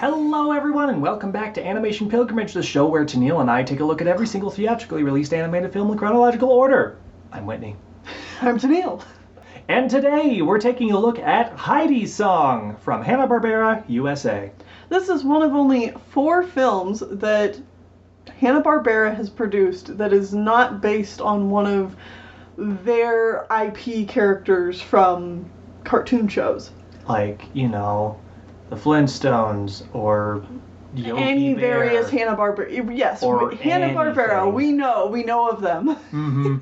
Hello everyone and welcome back to Animation Pilgrimage, the show where Tennille and I take a look at every single theatrically released animated film in chronological order. I'm Whitney. I'm Tennille. And today we're taking a look at Heidi's Song from Hanna-Barbera, USA. This is one of only 4 films that Hanna-Barbera has produced that is not based on one of their IP characters from cartoon shows. Like, you know, the Flintstones or Yogi Any Bear. Various Hanna-Barbera. Yes, Or Hanna-Barbera. anything. We know of them. Mm-hmm.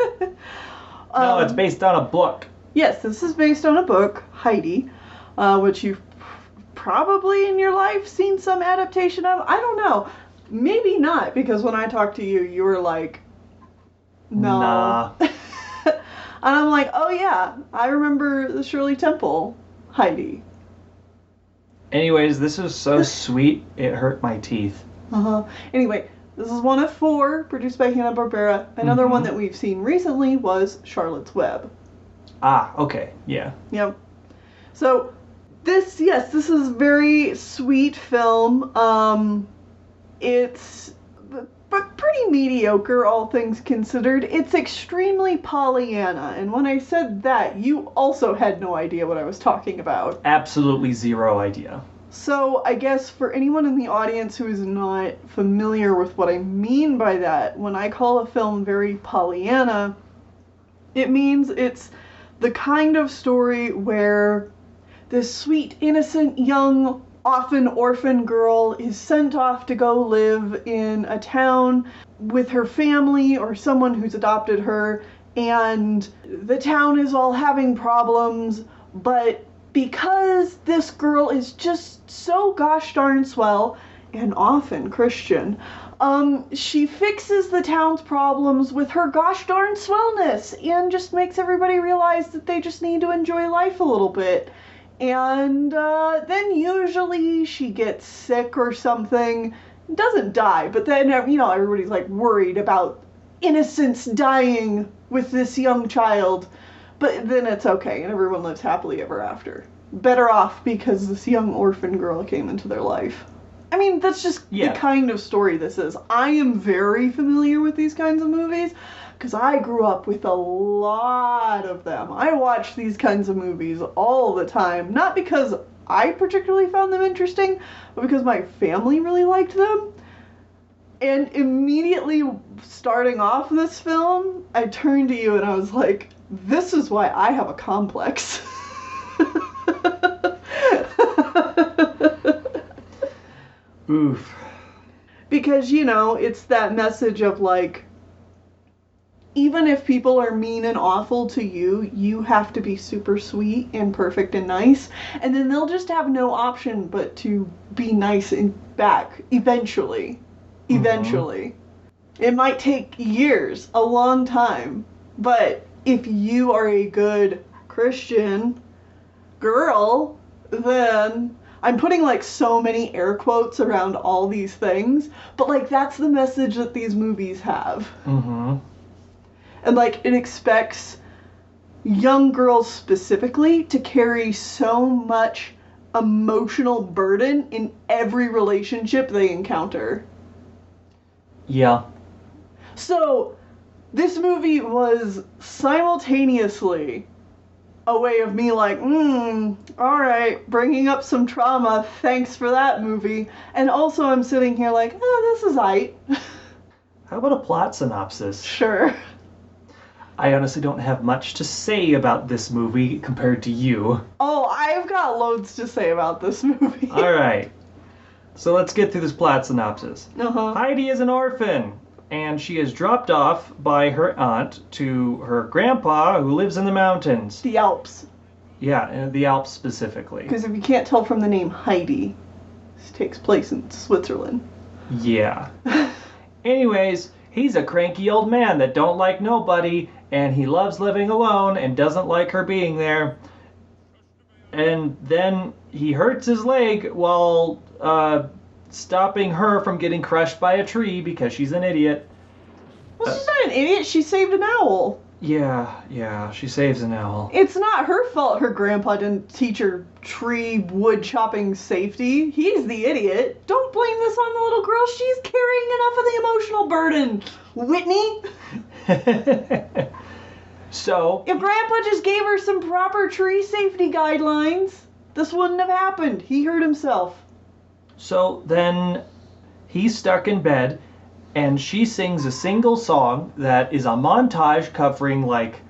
No, it's based on a book. Yes, this is based on a book, Heidi, which you've probably in your life seen some adaptation of. I don't know. Maybe not, because when I talked to you, you were like, no. Nah. And I'm like, oh yeah, I remember the Shirley Temple Heidi. Anyways, this is so sweet, it hurt my teeth. Anyway, this is one of 4 produced by Hanna-Barbera. Another one that we've seen recently was Charlotte's Web. Ah, okay, yeah. Yep. So, this is a very sweet film. It's pretty mediocre, all things considered. It's extremely Pollyanna, and when I said that, you also had no idea what I was talking about. Absolutely zero idea. So, I guess for anyone in the audience who is not familiar with what I mean by that, when I call a film very Pollyanna, it means it's the kind of story where this sweet, innocent, young, often orphan girl is sent off to go live in a town with her family or someone who's adopted her, and the town is all having problems, but because this girl is just so gosh darn swell and often Christian, she fixes the town's problems with her gosh darn swellness and just makes everybody realize that they just need to enjoy life a little bit. And then usually she gets sick or something, doesn't die, but then, you know, everybody's like worried about innocence dying with this young child. But then it's okay, and everyone lives happily ever after. Better off because this young orphan girl came into their life. I mean, that's just the kind of story this is. I am very familiar with these kinds of movies, because I grew up with a lot of them. I watched these kinds of movies all the time, not because I particularly found them interesting, but because my family really liked them. And immediately starting off this film, I turned to you and I was like, this is why I have a complex. Oof. Because, you know, it's that message of like, even if people are mean and awful to you, you have to be super sweet and perfect and nice. And then they'll just have no option but to be nice and back eventually. Eventually. It might take years, a long time. But if you are a good Christian girl, then I'm putting like so many air quotes around all these things. But like that's the message that these movies have. And, like, it expects young girls specifically to carry so much emotional burden in every relationship they encounter. Yeah. So, this movie was simultaneously a way of me like, alright, bringing up some trauma, thanks for that movie. And also I'm sitting here like, this is aight. How about a plot synopsis? Sure. I honestly don't have much to say about this movie compared to you. Oh, I've got loads to say about this movie. Alright. So let's get through this plot synopsis. Uh-huh. Heidi is an orphan, and she is dropped off by her aunt to her grandpa who lives in the mountains. The Alps. Yeah, in the Alps specifically. Because if you can't tell from the name Heidi, this takes place in Switzerland. Yeah. Anyways, he's a cranky old man that don't like nobody, and he loves living alone and doesn't like her being there. And then he hurts his leg while stopping her from getting crushed by a tree because she's an idiot. Well, she's not an idiot. She saved an owl. Yeah, she saves an owl. It's not her fault her grandpa didn't teach her tree wood chopping safety. He's the idiot. Don't blame this on the little girl. She's carrying enough of the emotional burden. Whitney? So, If grandpa just gave her some proper tree safety guidelines, this wouldn't have happened. He hurt himself. so then he's stuck in bed, and she sings a single song that is a montage covering like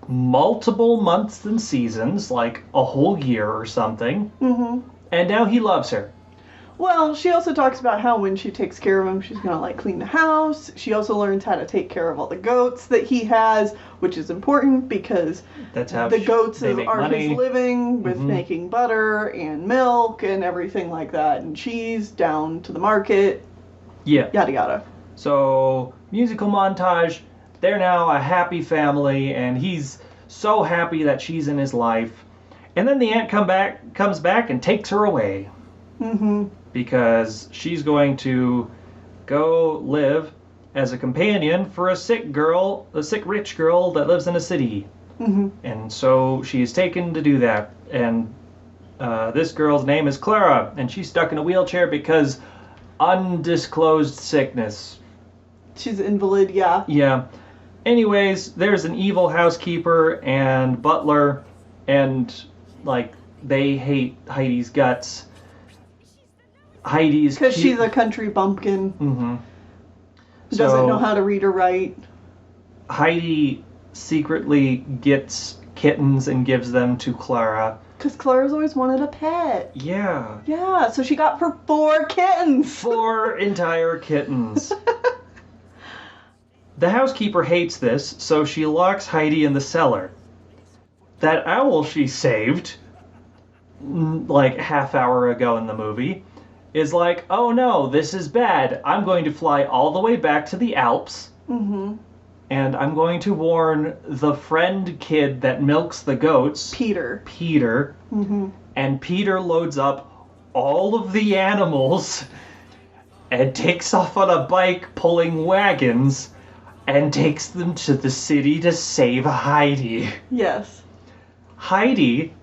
multiple months and seasons, like a whole year or something. Mm-hmm. And now he loves her. Well, she also talks about how when she takes care of him, she's gonna like clean the house. She also learns how to take care of all the goats that he has, which is important because That's how the goats they make are money. his living with Mhm. making butter and milk and everything like that, and cheese down to the market, Yeah. yada yada. So, musical montage. They're now a happy family, and he's so happy that she's in his life. And then the aunt comes back and takes her away Mm-hmm. because she's going to go live as a companion for a sick rich girl that lives in a city. Mm-hmm. And so she's taken to do that. And this girl's name is Clara, and she's stuck in a wheelchair because undisclosed sickness. She's an invalid, yeah. Yeah. Anyways, there's an evil housekeeper and butler, and like they hate Heidi's guts. Heidi's Because she's a country bumpkin Mm-hmm. who doesn't know how to read or write. Heidi secretly gets kittens and gives them to Clara. Because Clara's always wanted a pet. Yeah. Yeah, so she got her 4 kittens. 4 entire kittens. The housekeeper hates this, so she locks Heidi in the cellar. That owl she saved, like half hour ago in the movie, is like, oh no, this is bad. I'm going to fly all the way back to the Alps, Mm-hmm. and I'm going to warn the friend kid that milks the goats, Peter. Peter, Mm-hmm. and Peter loads up all of the animals and takes off on a bike pulling wagons and takes them to the city to save Heidi. Yes. Heidi,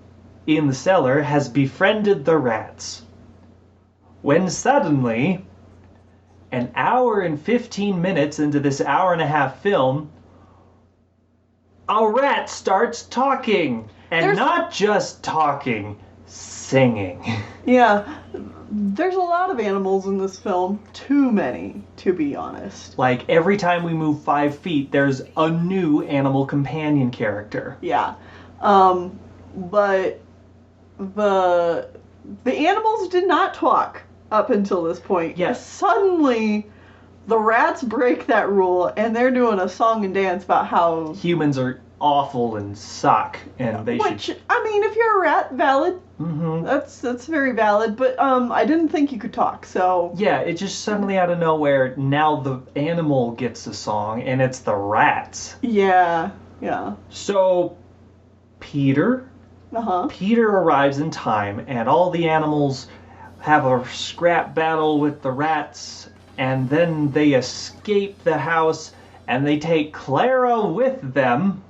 in the cellar, has befriended the rats. When suddenly, an hour and 15 minutes into this hour-and-a-half film, a rat starts talking. And not just talking, singing. Yeah. There's a lot of animals in this film. Too many, to be honest. Like, every time we move 5 feet, there's a new animal companion character. Yeah. But the animals did not talk up until this point. Yes. Suddenly, the rats break that rule, and they're doing a song and dance about how... Humans are awful and suck, and they Which, should... I mean, if you're a rat, valid. Mm-hmm. That's very valid, but I didn't think you could talk, so... Yeah, it just suddenly out of nowhere, now the animal gets a song, and it's the rats. Yeah. So, Peter Uh-huh. arrives in time, and all the animals have a scrap battle with the rats, and then they escape the house, and they take Clara with them,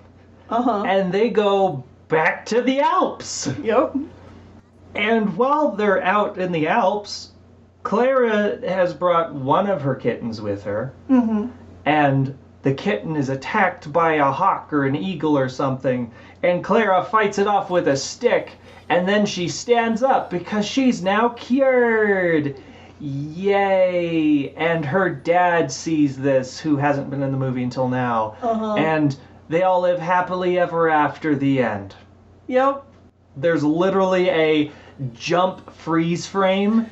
Uh-huh. and they go back to the Alps. Yep. And while they're out in the Alps, Clara has brought one of her kittens with her, Mm-hmm. and the kitten is attacked by a hawk or an eagle or something, and Clara fights it off with a stick, and then she stands up because she's now cured. Yay! And her dad sees this, who hasn't been in the movie until now, Uh-huh. and they all live happily ever after the end. Yep. There's literally a jump freeze frame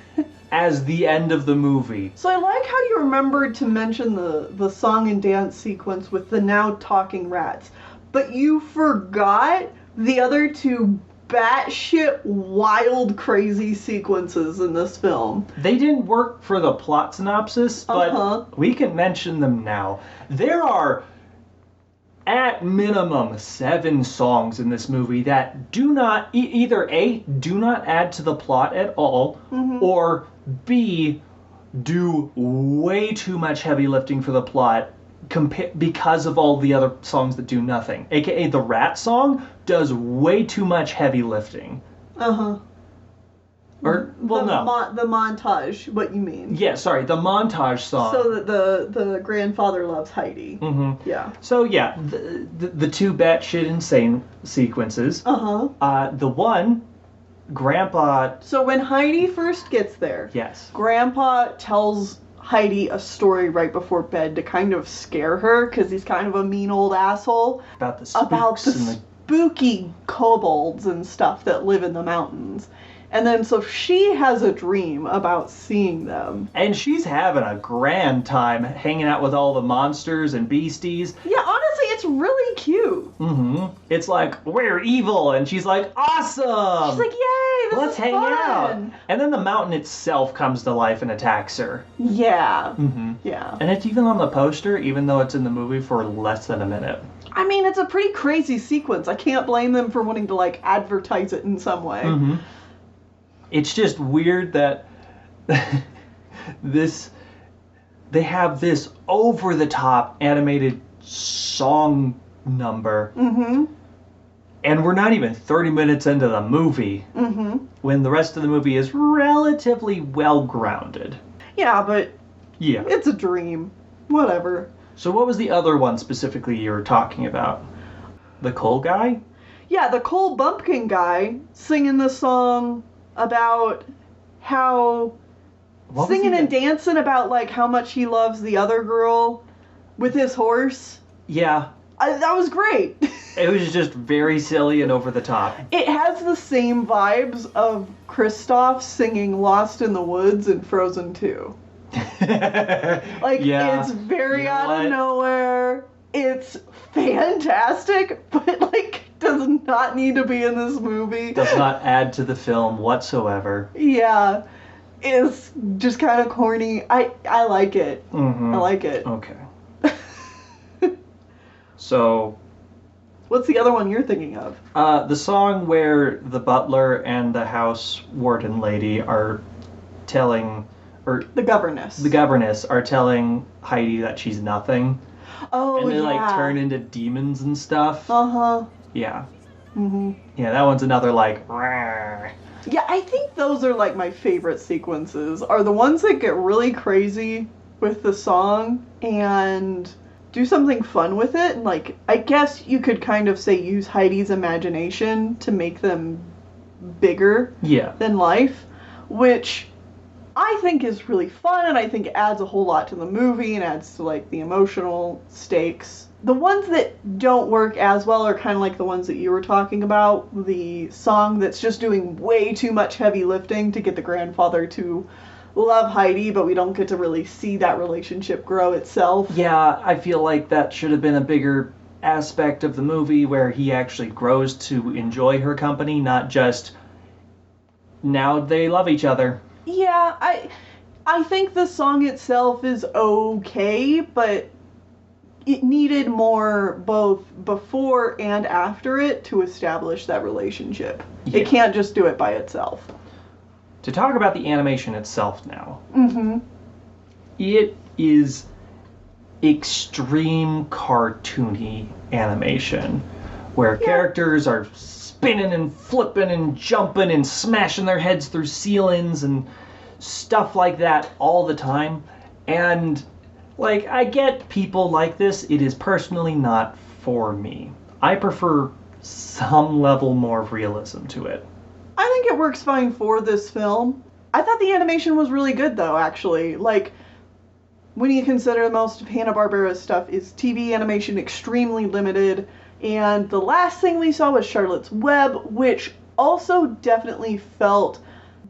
as the end of the movie. So I like how you remembered to mention the song and dance sequence with the now talking rats, but you forgot the other 2 batshit wild crazy sequences in this film. They didn't work for the plot synopsis, but Uh-huh. we can mention them now. There are, at minimum, 7 songs in this movie that do not, either A, do not add to the plot at all, Mhm. or B, do way too much heavy lifting for the plot because of all the other songs that do nothing. AKA the Rat song does way too much heavy lifting. Uh-huh. Or, well, no. The montage, what you mean. Yeah, sorry, the montage song. So that the grandfather loves Heidi. Mm-hmm. Yeah. So, yeah, the two batshit insane sequences. Uh-huh. The one, Grandpa... So when Heidi first gets there, Yes. Grandpa tells Heidi a story right before bed to kind of scare her, because he's kind of a mean old asshole. About the Spooky kobolds and stuff that live in the mountains. And then so she has a dream about seeing them. And she's having a grand time hanging out with all the monsters and beasties. Yeah, honestly, it's really cute. Mm-hmm. It's like, we're evil. And she's like, awesome! She's like, yay, this Let's is hang fun. out. And then the mountain itself comes to life and attacks her. Yeah. Mm-hmm. Yeah. And it's even on the poster, even though it's in the movie for less than a minute. I mean, it's a pretty crazy sequence. I can't blame them for wanting to, like, advertise it in some way. Mm-hmm. It's just weird that they have this over-the-top animated song number. Mm-hmm. And we're not even 30 minutes into the movie. Mm-hmm. When the rest of the movie is relatively well-grounded. Yeah, but yeah, it's a dream. Whatever. So what was the other one specifically you were talking about? The coal guy? Yeah, the coal bumpkin guy singing the song about how... singing and dancing about, like, how much he loves the other girl with his horse. Yeah. That was great. It was just very silly and over the top. It has the same vibes of Kristoff singing Lost in the Woods and Frozen 2. Like, yeah. It's very out of nowhere. It's fantastic, but, like, does not need to be in this movie. Does not add to the film whatsoever. Yeah. It's just kind of corny. I like it. Mm-hmm. I like it. Okay. So... what's the other one you're thinking of? The song where the butler and the house warden lady are telling... or the governess. The governess are telling Heidi that she's nothing. Oh, and they, yeah. like, turn into demons and stuff. Uh-huh. Yeah. Mm-hmm. Yeah, that one's another, like... Rawr. Yeah, I think those are, like, my favorite sequences, are the ones that get really crazy with the song and do something fun with it. And, like, I guess you could kind of say use Heidi's imagination to make them bigger than life, which I think is really fun, and I think adds a whole lot to the movie and adds to, like, the emotional stakes. The ones that don't work as well are kind of like the ones that you were talking about. The song that's just doing way too much heavy lifting to get the grandfather to love Heidi, but we don't get to really see that relationship grow itself. Yeah, I feel like that should have been a bigger aspect of the movie where he actually grows to enjoy her company, not just now they love each other. Yeah, I think the song itself is okay, but it needed more both before and after it to establish that relationship. Yeah. It can't just do it by itself. To talk about the animation itself now. Mm-hmm. It is extreme cartoony animation where characters are spinning and flipping and jumping and smashing their heads through ceilings and stuff like that all the time. And, like, I get people like this. It is personally not for me. I prefer some level more of realism to it. I think it works fine for this film. I thought the animation was really good, though, actually. Like, when you consider most of Hanna-Barbera's stuff is TV animation extremely limited, and the last thing we saw was Charlotte's Web, which also definitely felt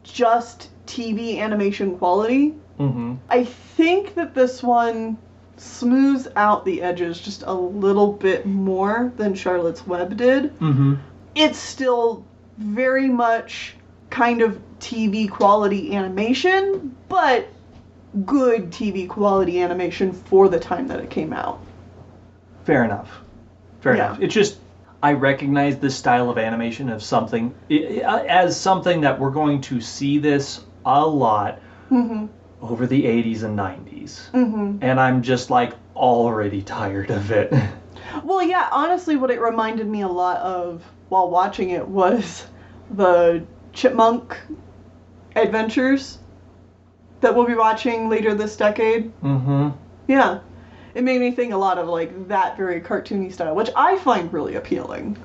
just TV animation quality. Mm-hmm. I think that this one smooths out the edges just a little bit more than Charlotte's Web did. Mm-hmm. It's still very much kind of TV quality animation, but good TV quality animation for the time that it came out. Fair enough. Fair enough. It's just, I recognize this style of animation of something, as something that we're going to see this a lot. Mm-hmm. over the 80s and 90s. Mm-hmm. And I'm just like already tired of it. Well, yeah, honestly, what it reminded me a lot of while watching it was the Chipmunk adventures that we'll be watching later this decade. Mm-hmm. Yeah. It made me think a lot of like that very cartoony style, which I find really appealing.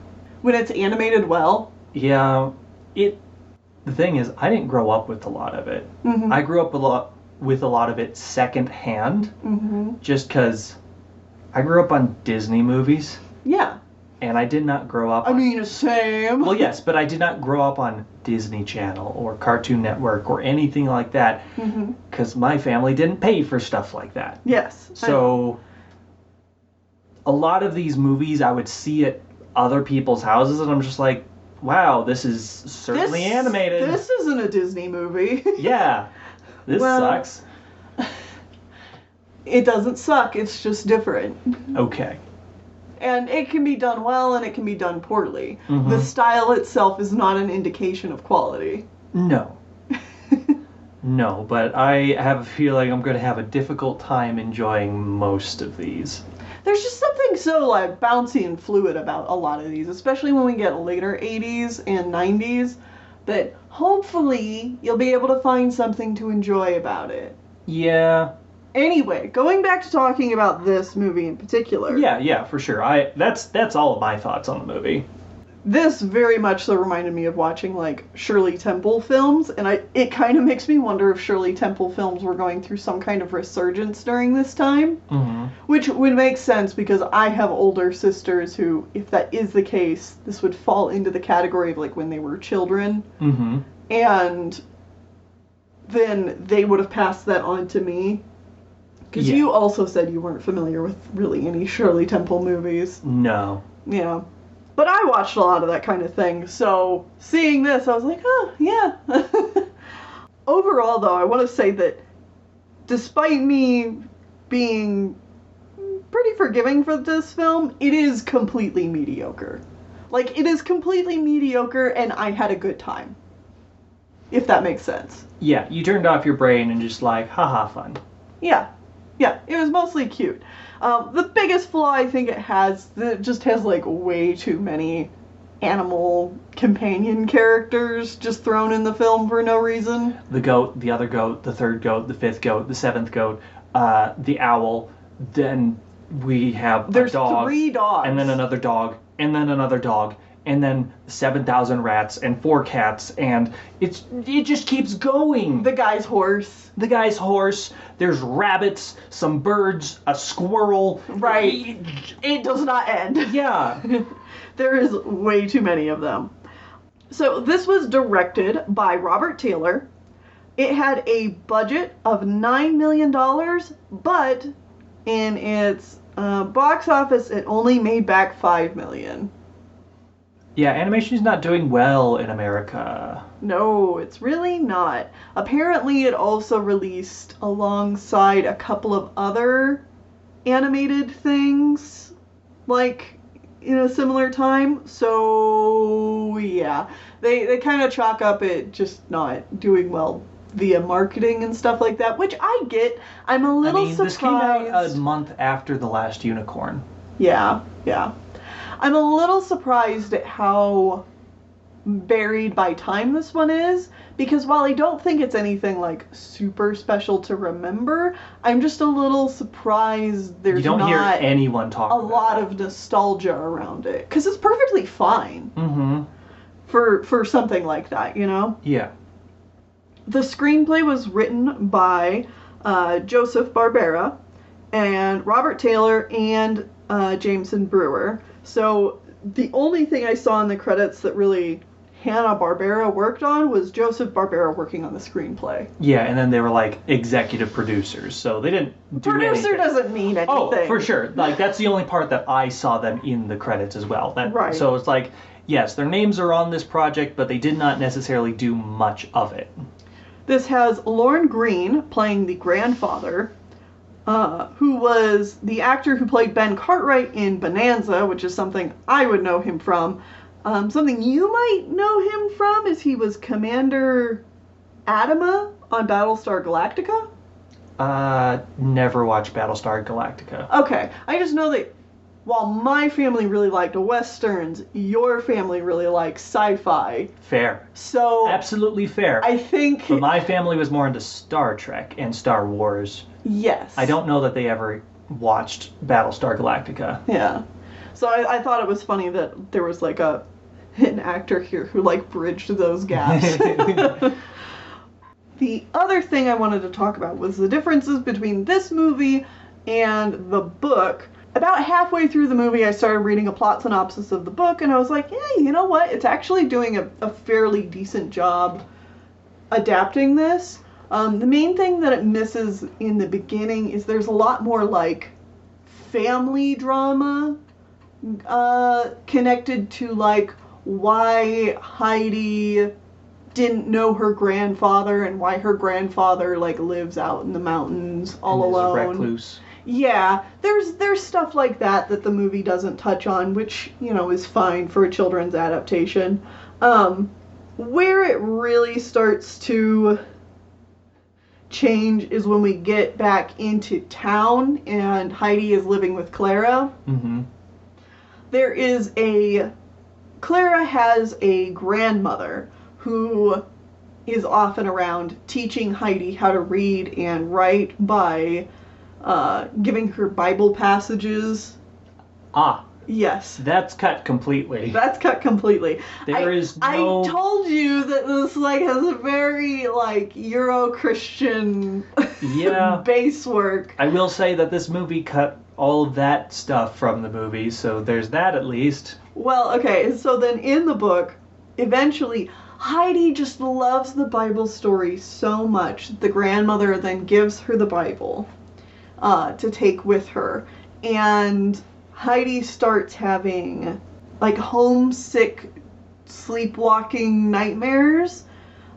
When it's animated well. Yeah, the thing is, I didn't grow up with a lot of it. Mm-hmm. I grew up with a lot of it secondhand, Mm-hmm. just because I grew up on Disney movies, Yeah. and I did not grow up I mean, same. well, yes, but I did not grow up on Disney Channel or Cartoon Network or anything like that, Mm-hmm. because my family didn't pay for stuff like that. Yes. So, a lot of these movies I would see at other people's houses, and I'm just like, wow, this is certainly animated. This isn't a Disney movie. Yeah, this Well, sucks. It doesn't suck, it's just different. Okay. And it can be done well and it can be done poorly. Mhm. The style itself is not an indication of quality. No. No, but I have a feeling I'm going to have a difficult time enjoying most of these. There's just something so like bouncy and fluid about a lot of these, especially when we get later 80s and 90s, that hopefully you'll be able to find something to enjoy about it. Yeah. Anyway, going back to talking about this movie in particular. Yeah, for sure. That's all of my thoughts on the movie. This very much so reminded me of watching like Shirley Temple films, and it kind of makes me wonder if Shirley Temple films were going through some kind of resurgence during this time, Mm-hmm. which would make sense because I have older sisters who, if that is the case, this would fall into the category of like when they were children, Mm-hmm. and then they would have passed that on to me. Because Yeah. you also said you weren't familiar with really any Shirley Temple movies. No. Yeah. But I watched a lot of that kind of thing, so seeing this, I was like, oh, yeah. Overall, though, I want to say that despite me being pretty forgiving for this film, it is completely mediocre. Like, it is completely mediocre, and I had a good time. If that makes sense. Yeah, you turned off your brain and just like, haha, fun. Yeah. Yeah, it was mostly cute. The biggest flaw I think it has, it just has like way too many animal companion characters just thrown in the film for no reason. The goat, the other goat, the third goat, the fifth goat, the seventh goat, the owl, then we have There's a dog. 3 dogs. And then another dog, and then another dog, and then 7,000 rats, and 4 cats, and it just keeps going. The guy's horse. The guy's horse, there's rabbits, some birds, a squirrel. Right. It does not end. Yeah. There is way too many of them. So this was directed by Robert Taylor. It had a budget of $9 million, but in its box office, it only made back $5 million. Yeah, animation is not doing well in America. No, it's really not. Apparently, it also released alongside a couple of other animated things, like in a similar time. So, yeah. They kind of chalk up it just not doing well via marketing and stuff like that, which I get. I'm a little surprised. This came out a month after The Last Unicorn. Yeah. I'm a little surprised at how buried by time this one is, because while I don't think it's anything like super special to remember, I'm just a little surprised there's You don't not hear anyone talk a about lot it. of nostalgia around it, because it's perfectly fine Mm-hmm. for something like that, you know? Yeah. The screenplay was written by Joseph Barbera and Robert Taylor and Jameson Brewer. So the only thing I saw in the credits that really Hanna-Barbera worked on was Joseph Barbera working on the screenplay. Yeah, and then they were like executive producers, so they didn't do Producer anything. doesn't mean anything. Oh, for sure. Like, that's the only part that I saw them in the credits as well. Right. So it's like, yes, their names are on this project, but they did not necessarily do much of it. This has Lorne Greene playing the grandfather, who was the actor who played Ben Cartwright in Bonanza, which is something I would know him from. Something you might know him from is he was Commander Adama on Battlestar Galactica. Never watched Battlestar Galactica. Okay, I just know that while my family really liked westerns, your family really likes sci-fi. Fair. So Absolutely fair. I think But my family was more into Star Trek and Star Wars. yes. I don't know that they ever watched Battlestar Galactica. Yeah. So I thought it was funny that there was like an actor here who like bridged those gaps. The other thing I wanted to talk about was the differences between this movie and the book. About halfway through the movie, I started reading a plot synopsis of the book, and I was like, yeah, you know what? It's actually doing a fairly decent job adapting this. The main thing that it misses in the beginning is there's a lot more, like, family drama connected to, like, why Heidi didn't know her grandfather and why her grandfather, like, lives out in the mountains all And is a alone. recluse. Yeah, there's stuff like that the movie doesn't touch on, which, you know, is fine for a children's adaptation. Where it really starts to change is when we get back into town and Heidi is living with Clara. Mm-hmm. Clara has a grandmother who is often around teaching Heidi how to read and write by giving her Bible passages. Ah, Yes. that's cut completely. That's cut completely. There is no... I told you that this like has a very like Euro-Christian Yeah. base work. I will say that this movie cut all of that stuff from the movie, so there's that at least. Well, okay, so then in the book, eventually Heidi just loves the Bible story so much. The grandmother then gives her the Bible to take with her. And Heidi starts having like homesick, sleepwalking nightmares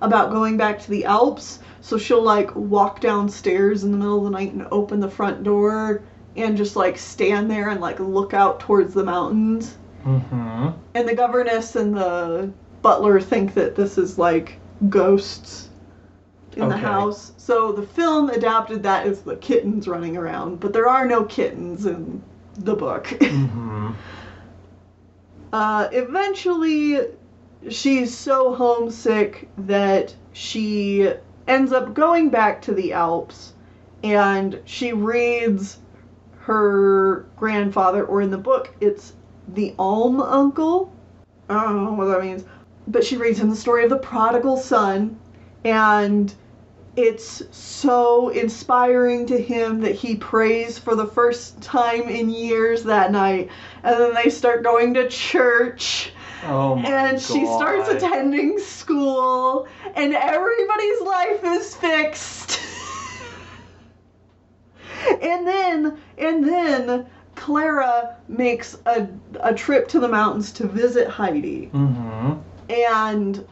about going back to the Alps. So she'll like walk downstairs in the middle of the night and open the front door and just like stand there and like look out towards the mountains. Mm-hmm. And the governess and the butler think that this is like ghosts in the house. So the film adapted that as the kittens running around, but there are no kittens in the book. Mm-hmm. Eventually, she's so homesick that she ends up going back to the Alps, and she reads her grandfather, or in the book, it's the Alm Uncle. I don't know what that means. But she reads him the story of the prodigal son, and it's so inspiring to him that he prays for the first time in years that night. And then they start going to church. Oh my And she starts God. attending school, and everybody's life is fixed. And then Clara makes a trip to the mountains to visit Heidi. Mm-hmm. And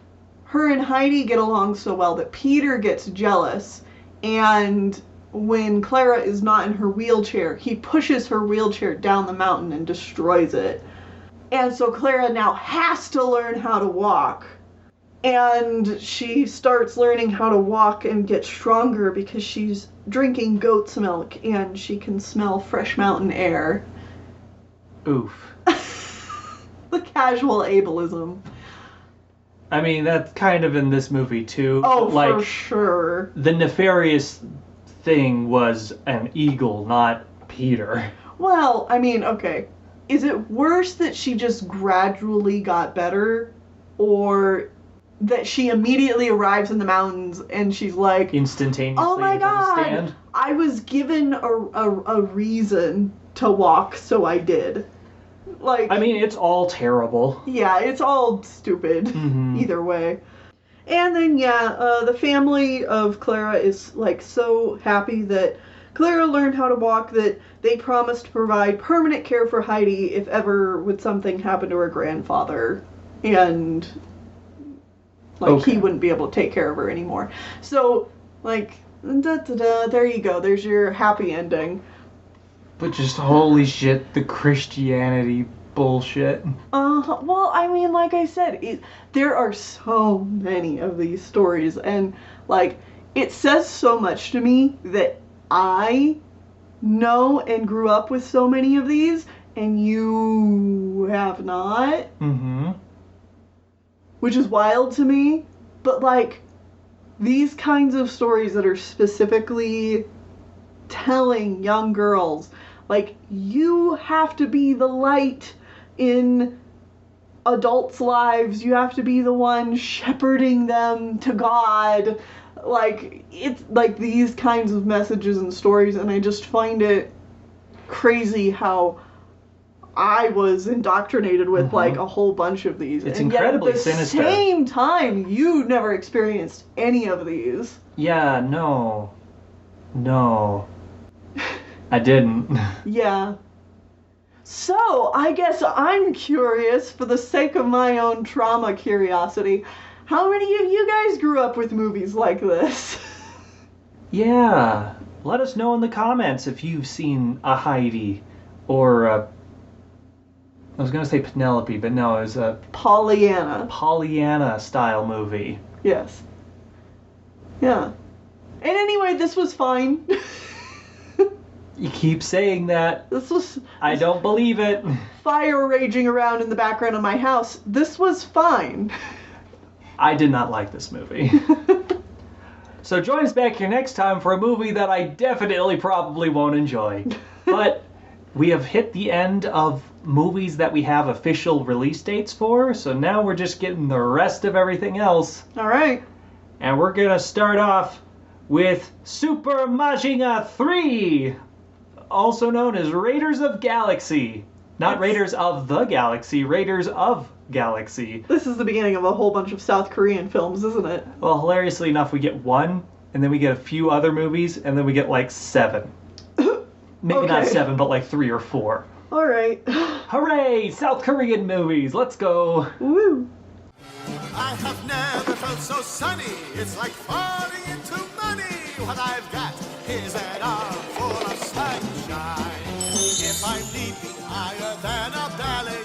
her and Heidi get along so well that Peter gets jealous, and when Clara is not in her wheelchair, he pushes her wheelchair down the mountain and destroys it. And so Clara now has to learn how to walk. And she starts learning how to walk and get stronger because she's drinking goat's milk and she can smell fresh mountain air. Oof. The casual ableism. I mean, that's kind of in this movie too. Oh, like, for sure. the nefarious thing was an eagle, not Peter. Well, I mean, okay. Is it worse that she just gradually got better, or that she immediately arrives in the mountains and she's like, Instantaneously oh my able to god, stand. I was given a reason to walk, so I did. Like, I mean, it's all terrible. yeah, it's all stupid Mhm. either way. And then, the family of Clara is, like, so happy that Clara learned how to walk that they promised to provide permanent care for Heidi if ever would something happen to her grandfather. And, like, Okay. he wouldn't be able to take care of her anymore. So, like, there you go. There's your happy ending. But just holy shit, the Christianity bullshit. Well, I mean, like I said, there are so many of these stories, and, like, it says so much to me that I know and grew up with so many of these, and you have not. Mm-hmm. Which is wild to me. But, like, these kinds of stories that are specifically telling young girls, like, you have to be the light in adults' lives. You have to be the one shepherding them to God. Like, it's like these kinds of messages and stories, and I just find it crazy how I was indoctrinated with like a whole bunch of these. It's and incredibly yet at the sinister. same time, you never experienced any of these. Yeah, no. I didn't. Yeah. So, I guess I'm curious, for the sake of my own trauma curiosity, how many of you guys grew up with movies like this? Yeah. Let us know in the comments if you've seen a Heidi or a... I was going to say Penelope, but no, it was a Pollyanna style movie. Yes. Yeah. And anyway, this was fine. You keep saying that. I don't believe it. Fire raging around in the background of my house. This was fine. I did not like this movie. So join us back here next time for a movie that I definitely probably won't enjoy. But we have hit the end of movies that we have official release dates for, so now we're just getting the rest of everything else. Alright. And we're gonna start off with Super Majinga 3, also known as Raiders of Galaxy. Not Raiders of the Galaxy, Raiders of Galaxy. This is the beginning of a whole bunch of South Korean films, isn't it? Well, hilariously enough, we get one, and then we get a few other movies, and then we get like 7. Maybe not 7, but like 3 or 4. Alright. Hooray! South Korean movies! Let's go! Woo! I have never felt so sunny. It's like falling into money. What I've got is an arm full of sunshine. If I'm leaping higher than a ballet